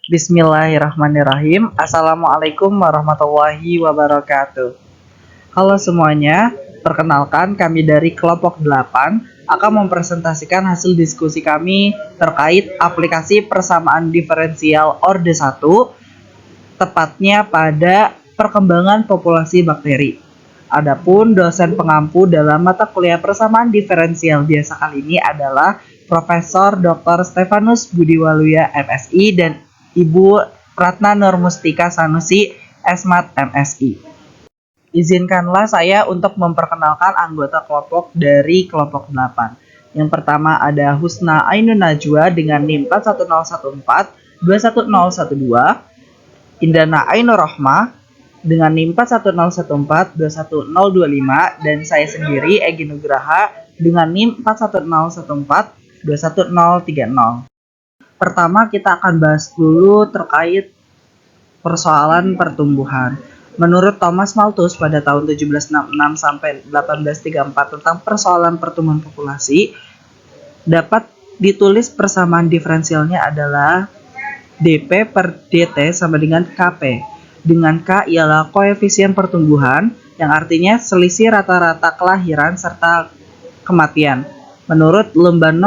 Bismillahirrahmanirrahim. Assalamualaikum warahmatullahi wabarakatuh. Halo semuanya, perkenalkan kami dari kelompok 8 akan mempresentasikan hasil diskusi kami terkait aplikasi persamaan diferensial orde 1, tepatnya pada perkembangan populasi bakteri. Adapun dosen pengampu dalam mata kuliah persamaan diferensial biasa kali ini adalah Profesor Dr. Stefanus Budiwaluya MSI dan Ibu Ratna Nurmustika Sanusi Esmat MSI. Izinkanlah saya untuk memperkenalkan anggota kelompok dari kelompok 8. Yang pertama ada Husna Ainun Najwa dengan NIM 41014 21012, Indana Ainur Rohmah dengan NIM 41014 21025, dan saya sendiri Egy Nugraha dengan NIM 41014 21030. Pertama kita akan bahas dulu terkait persoalan pertumbuhan. Menurut Thomas Malthus pada tahun 1766 sampai 1834 tentang persoalan pertumbuhan populasi, dapat ditulis persamaan diferensialnya adalah dP per dt sama dengan Kp, dengan K ialah koefisien pertumbuhan yang artinya selisih rata-rata kelahiran serta kematian menurut Lumban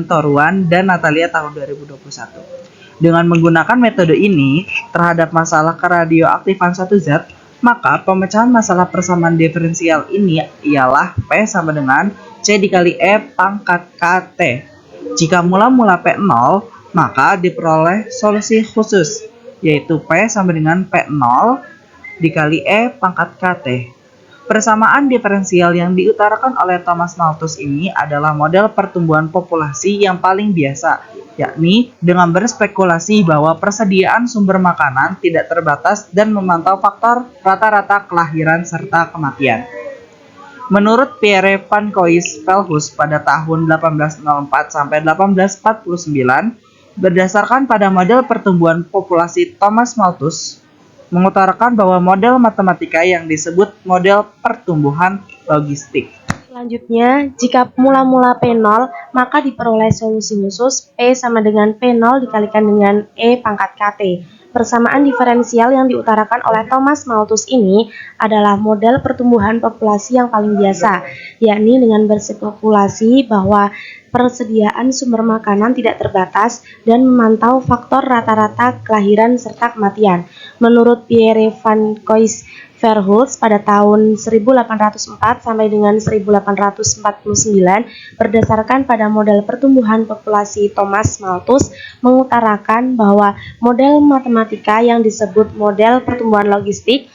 Toruan dan Natalia tahun 2021. Dengan menggunakan metode ini terhadap masalah keradioaktifan suatu zat, maka pemecahan masalah persamaan diferensial ini ialah P sama dengan C dikali E pangkat KT. Jika mula-mula P 0, maka diperoleh solusi khusus, yaitu P sama dengan P0 dikali E pangkat KT. Persamaan diferensial yang diutarakan oleh Thomas Malthus ini adalah model pertumbuhan populasi yang paling biasa, yakni dengan berspekulasi bahwa persediaan sumber makanan tidak terbatas dan memantau faktor rata-rata kelahiran serta kematian. Menurut Pierre van Coys-Velhus pada tahun 1804 sampai 1849, berdasarkan pada model pertumbuhan populasi Thomas Malthus, mengutarakan bahwa model matematika yang disebut model pertumbuhan logistik. Selanjutnya, jika mula-mula P0, maka diperoleh solusi khusus P sama dengan P0 dikalikan dengan E pangkat KT. Persamaan diferensial yang diutarakan oleh Thomas Malthus ini adalah model pertumbuhan populasi yang paling biasa, yakni dengan berspekulasi bahwa persediaan sumber makanan tidak terbatas dan memantau faktor rata-rata kelahiran serta kematian. Menurut Pierre van Coys-Velhus pada tahun 1804 sampai dengan 1849, berdasarkan pada model pertumbuhan populasi Thomas Malthus, mengutarakan bahwa model matematika yang disebut model pertumbuhan logistik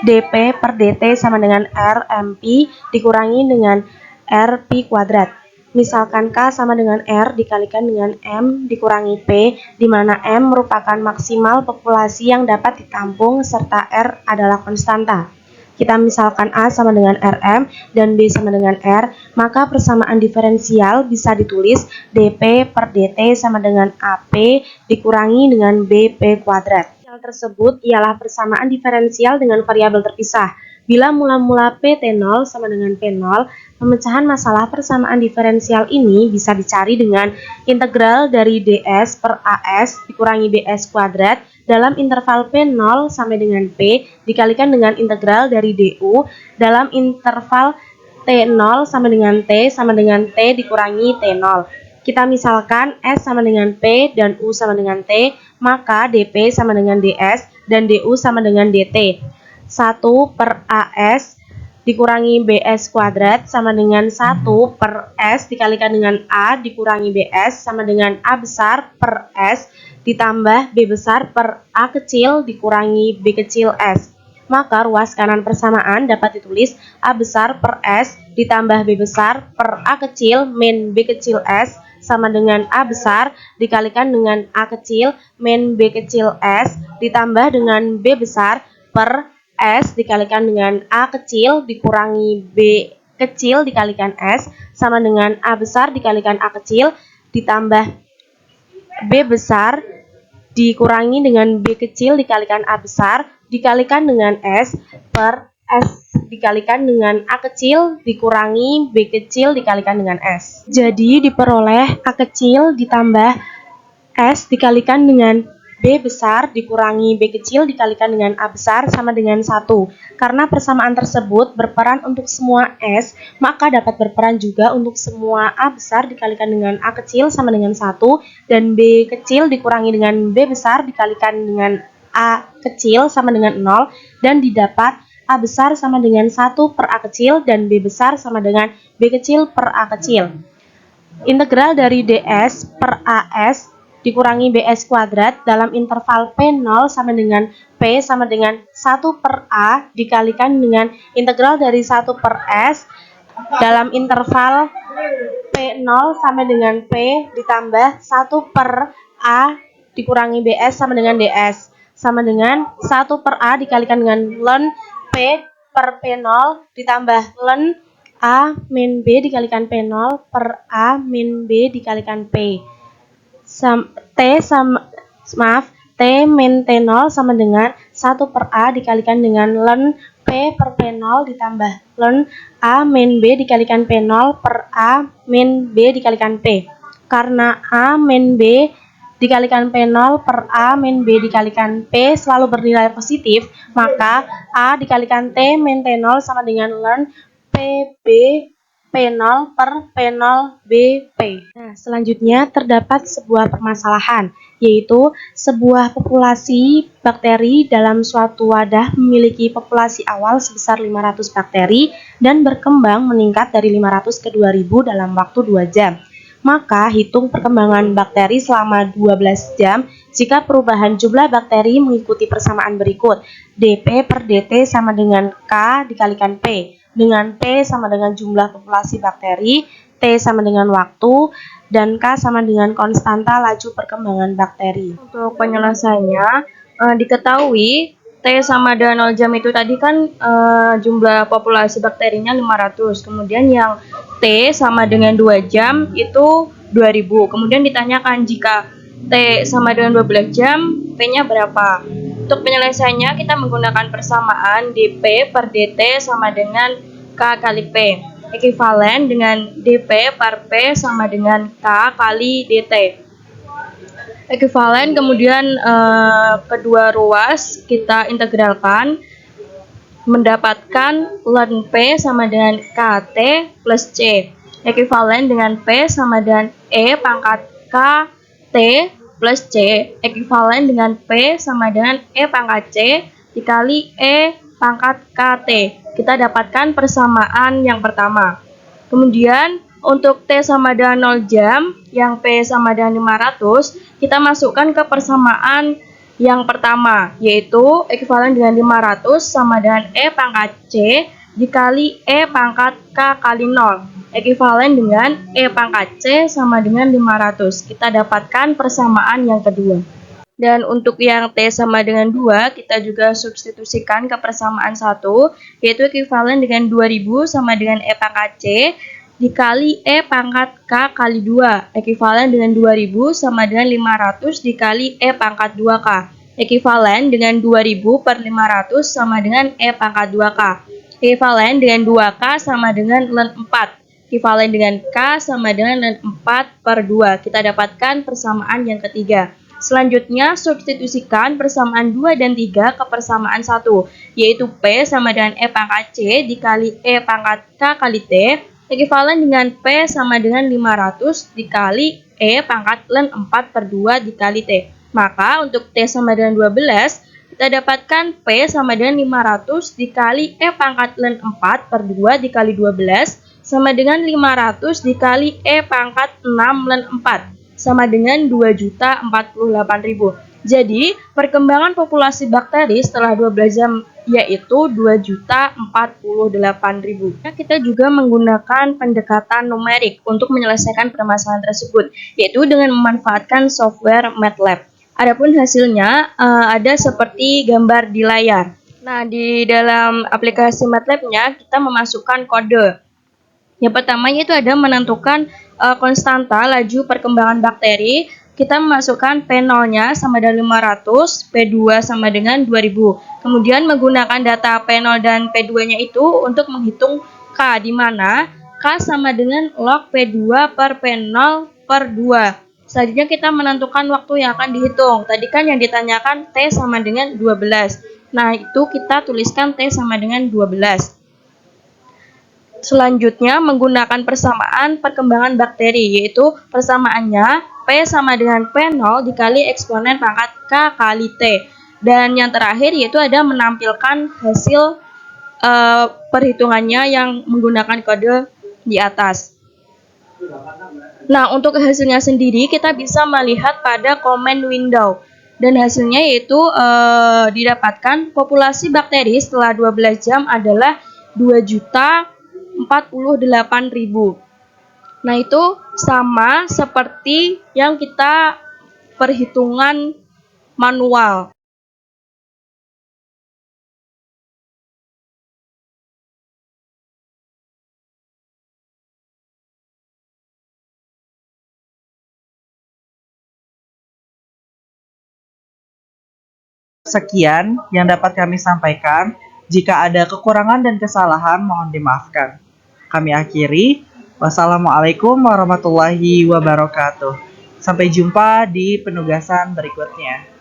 dP per dt sama dengan RMP dikurangi dengan RP kuadrat. Misalkan K sama dengan R dikalikan dengan M dikurangi P, di mana M merupakan maksimal populasi yang dapat ditampung serta R adalah konstanta. Kita misalkan A sama dengan RM dan B sama dengan R, maka persamaan diferensial bisa ditulis dP per dt sama dengan AP dikurangi dengan BP kuadrat. Hal tersebut ialah persamaan diferensial dengan variabel terpisah. Bila mula-mula PT0 sama dengan P0, pemecahan masalah persamaan diferensial ini bisa dicari dengan integral dari ds per as dikurangi bs kuadrat dalam interval P0 sampai dengan P dikalikan dengan integral dari du dalam interval T0 sama dengan T sama dengan T dikurangi T0. Kita misalkan S sama dengan P dan U sama dengan T, maka dP sama dengan ds dan du sama dengan dt. 1 per AS dikurangi BS kuadrat sama dengan 1 per S dikalikan dengan A dikurangi BS sama dengan A besar per S ditambah B besar per A kecil dikurangi B kecil S. Maka ruas kanan persamaan dapat ditulis A besar per S ditambah B besar per A kecil min B kecil S sama dengan A besar dikalikan dengan A kecil min B kecil S ditambah dengan B besar per S dikalikan dengan A kecil dikurangi B kecil dikalikan S sama dengan A besar dikalikan A kecil ditambah B besar dikurangi dengan B kecil dikalikan A besar dikalikan dengan S per S dikalikan dengan A kecil dikurangi B kecil dikalikan dengan S. Jadi diperoleh A kecil ditambah S dikalikan dengan B besar dikurangi B kecil dikalikan dengan A besar sama dengan 1. Karena persamaan tersebut berperan untuk semua S, maka dapat berperan juga untuk semua A besar dikalikan dengan A kecil sama dengan 1, dan B kecil dikurangi dengan B besar dikalikan dengan A kecil sama dengan 0, dan didapat A besar sama dengan 1 per A kecil dan B besar sama dengan B kecil per A kecil. Integral dari ds per AS dikurangi BS kuadrat dalam interval P0 sama dengan P sama dengan 1 per A dikalikan dengan integral dari 1 per S dalam interval P0 sama dengan P ditambah 1 per A dikurangi BS sama dengan DS sama dengan 1 per A dikalikan dengan ln P per P0 ditambah ln A min B dikalikan P0 per A min B dikalikan P. T min T0 sama dengan 1 per A dikalikan dengan ln P per P0 ditambah ln A min B dikalikan P0 per A min B dikalikan P. Karena A min B dikalikan P0 per A min B dikalikan P selalu bernilai positif, maka A dikalikan T min T0 sama dengan ln PB P0 per P0 BP. Nah, selanjutnya terdapat sebuah permasalahan, yaitu sebuah populasi bakteri dalam suatu wadah memiliki populasi awal sebesar 500 bakteri dan berkembang meningkat dari 500 ke 2000 dalam waktu 2 jam. Maka hitung perkembangan bakteri selama 12 jam jika perubahan jumlah bakteri mengikuti persamaan berikut. dP per dt sama dengan K dikalikan P, dengan P sama dengan jumlah populasi bakteri, T sama dengan waktu, dan K sama dengan konstanta laju perkembangan bakteri. Untuk penyelesaiannya, diketahui T sama dengan 0 jam itu tadi kan jumlah populasi bakterinya 500, kemudian yang T sama dengan 2 jam itu 2000. Kemudian ditanyakan jika T sama dengan 12 jam, P-nya berapa? Untuk penyelesaiannya kita menggunakan persamaan dP per dt sama dengan K kali P. Ekuivalen dengan dP per P sama dengan K kali dt. Ekuivalen kemudian kedua ruas kita integralkan mendapatkan ln P sama dengan KT plus C. Ekuivalen dengan P sama dengan E pangkat K T plus C. Ekuivalen dengan P sama dengan E pangkat C dikali E pangkat KT. Kita dapatkan persamaan yang pertama. Kemudian untuk T sama dengan 0 jam, yang P sama dengan 500, kita masukkan ke persamaan yang pertama, yaitu ekuivalen dengan 500 sama dengan E pangkat C dikali E pangkat K kali 0. Ekuivalen dengan E pangkat C sama dengan 500. Kita dapatkan persamaan yang kedua. Dan untuk yang T sama dengan 2, kita juga substitusikan ke persamaan 1, yaitu ekuivalen dengan 2000 sama dengan E pangkat C dikali E pangkat K kali 2. Ekuivalen dengan 2000 sama dengan 500 dikali E pangkat 2K. Ekuivalen dengan 2000 per 500 sama dengan E pangkat 2K. Ekuivalen dengan 2K sama dengan ln 4. Ekuivalen dengan K sama dengan ln 4 per 2. Kita dapatkan persamaan yang ketiga. Selanjutnya, substitusikan persamaan 2 dan 3 ke persamaan 1, yaitu P sama dengan E pangkat C dikali E pangkat K kali T, ekuivalen dengan P sama dengan 500 dikali E pangkat ln 4 per 2 dikali T. Maka untuk T sama dengan 12, kita dapatkan P sama dengan 500 dikali E pangkat ln 4 per 2 dikali 12 sama dengan 500 dikali E pangkat 6 ln 4 sama dengan 2.048.000. Jadi, perkembangan populasi bakteri setelah 12 jam yaitu 2.048.000. Kita juga menggunakan pendekatan numerik untuk menyelesaikan permasalahan tersebut, yaitu dengan memanfaatkan software MATLAB. Adapun hasilnya ada seperti gambar di layar. Nah, di dalam aplikasi MATLAB-nya kita memasukkan kode. Yang pertama yaitu ada menentukan konstanta laju perkembangan bakteri. Kita memasukkan P0-nya sama dengan 500, P2 sama dengan 2000. Kemudian menggunakan data P0 dan P2-nya itu untuk menghitung K, di mana K sama dengan log P2 per P0 per 2. Selanjutnya kita menentukan waktu yang akan dihitung. Tadi kan yang ditanyakan T sama dengan 12. Nah, itu kita tuliskan T sama dengan 12. Selanjutnya menggunakan persamaan perkembangan bakteri, yaitu persamaannya P sama dengan P0 dikali eksponen pangkat K kali T. Dan yang terakhir yaitu ada menampilkan hasil perhitungannya yang menggunakan kode di atas. Nah, untuk hasilnya sendiri kita bisa melihat pada comment window. Dan hasilnya yaitu didapatkan populasi bakteri setelah 12 jam adalah 2.048.000. Nah, itu sama seperti yang kita perhitungan manual. Sekian yang dapat kami sampaikan. Jika ada kekurangan dan kesalahan, mohon dimaafkan. Kami akhiri. Wassalamualaikum warahmatullahi wabarakatuh. Sampai jumpa di penugasan berikutnya.